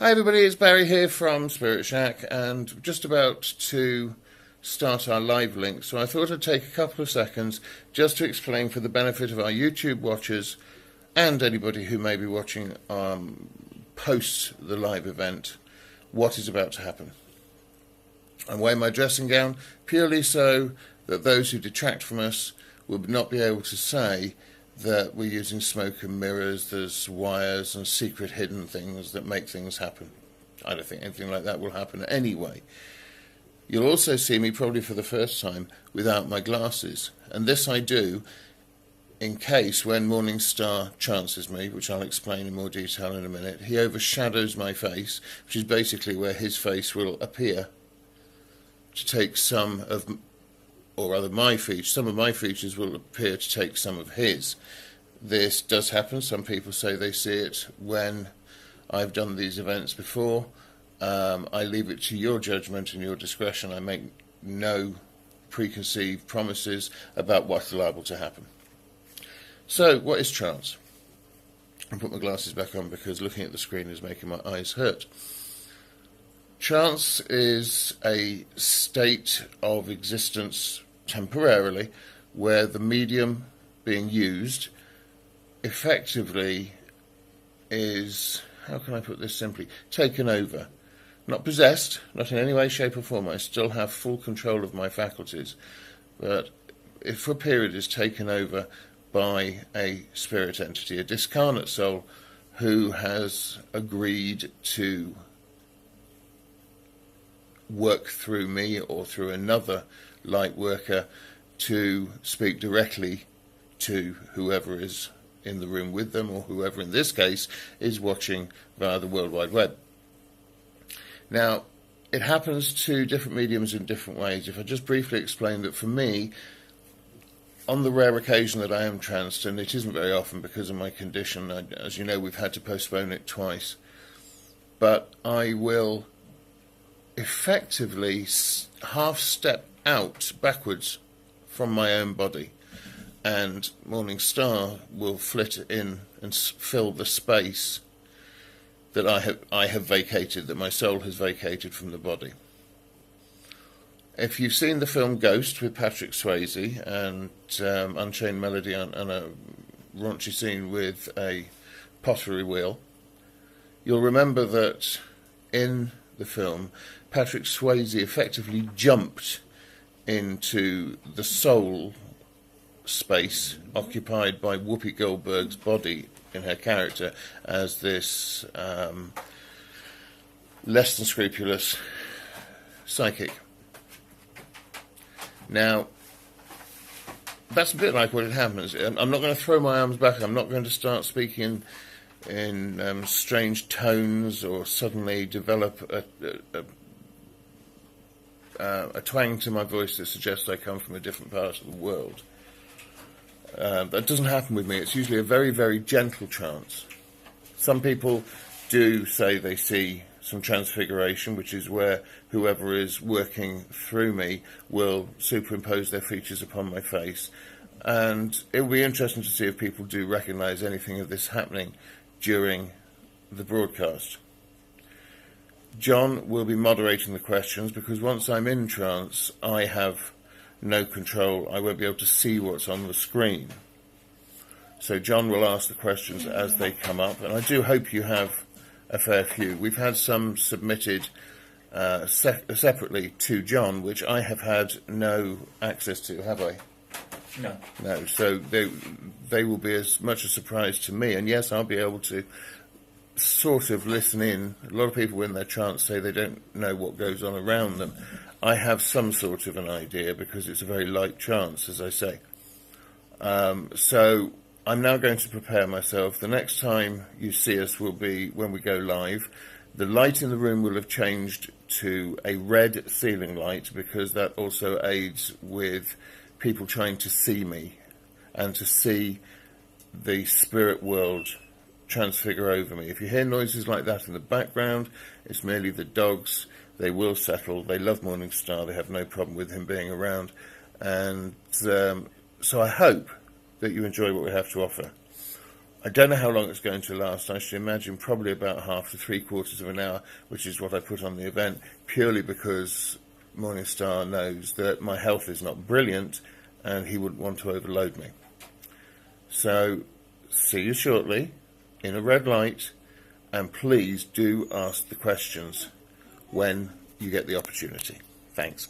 Hi everybody, it's Barry here from Spirit Shack, and just about to start our live link, so I thought I'd take a couple of seconds just to explain, for the benefit of our YouTube watchers and anybody who may be watching post the live event, what is about to happen. I'm wearing my dressing gown purely so that those who detract from us will not be able to say that we're using smoke and mirrors, there's wires and secret hidden things that make things happen. I don't think anything like that will happen anyway. You'll also see me, probably for the first time, without my glasses. And this I do in case, when Morningstar trances me, which I'll explain in more detail in a minute, he overshadows my face, which is basically where his face will appear to take some of, or rather my features, some of my features will appear to take some of his. This does happen. Some people say they see it when I've done these events before. I leave it to your judgment and your discretion. I make no preconceived promises about what's liable to happen. So, what is trance? I'll put my glasses back on because looking at the screen is making my eyes hurt. Trance is a state of existence temporarily where the medium being used effectively is, how can I put this simply, taken over. Not possessed, not in any way, shape or form. I still have full control of my faculties, but if for a period is taken over by a spirit entity, a discarnate soul who has agreed to work through me or through another light worker to speak directly to whoever is in the room with them, or whoever in this case is watching via the World Wide Web. Now, it happens to different mediums in different ways. If I just briefly explain that for me, on the rare occasion that I am tranced, and it isn't very often because of my condition, as you know, we've had to postpone it twice, but I will effectively half step out backwards from my own body, and Morningstar will flit in and fill the space that I have vacated, that my soul has vacated from the body. If you've seen the film Ghost with Patrick Swayze and Unchained Melody and a raunchy scene with a pottery wheel, you'll remember that in the film Patrick Swayze effectively jumped into the soul space occupied by Whoopi Goldberg's body in her character as this less than scrupulous psychic. Now, that's a bit like what it happens. I'm not going to throw my arms back. I'm not going to start speaking in strange tones or suddenly develop a twang to my voice that suggests I come from a different part of the world. That doesn't happen with me. It's usually a very, very gentle trance. Some people do say they see some transfiguration, which is where whoever is working through me will superimpose their features upon my face. And it will be interesting to see if people do recognise anything of this happening during the broadcast. John will be moderating the questions because once I'm in trance, I have no control. I won't be able to see what's on the screen. So John will ask the questions as they come up, and I do hope you have a fair few. We've had some submitted separately to John, which I have had no access to, have I? No. No, so they will be as much a surprise to me, and yes, I'll be able to sort of listen in. A lot of people in their trance say they don't know what goes on around them. I have some sort of an idea because it's a very light trance, as I say. So I'm now going to prepare myself. The next time you see us will be when we go live. The light in the room will have changed to a red ceiling light because that also aids with people trying to see me and to see the spirit world transfigure over me. If you hear noises like that in the background, it's merely the dogs. They will settle. They love Morningstar. They have no problem with him being around. And so I hope that you enjoy what we have to offer. I don't know how long it's going to last. I should imagine probably about half to 3/4 of an hour, which is what I put on the event, purely because Morningstar knows that my health is not brilliant and he wouldn't want to overload me. So, see you shortly in a red light, and please do ask the questions when you get the opportunity. Thanks.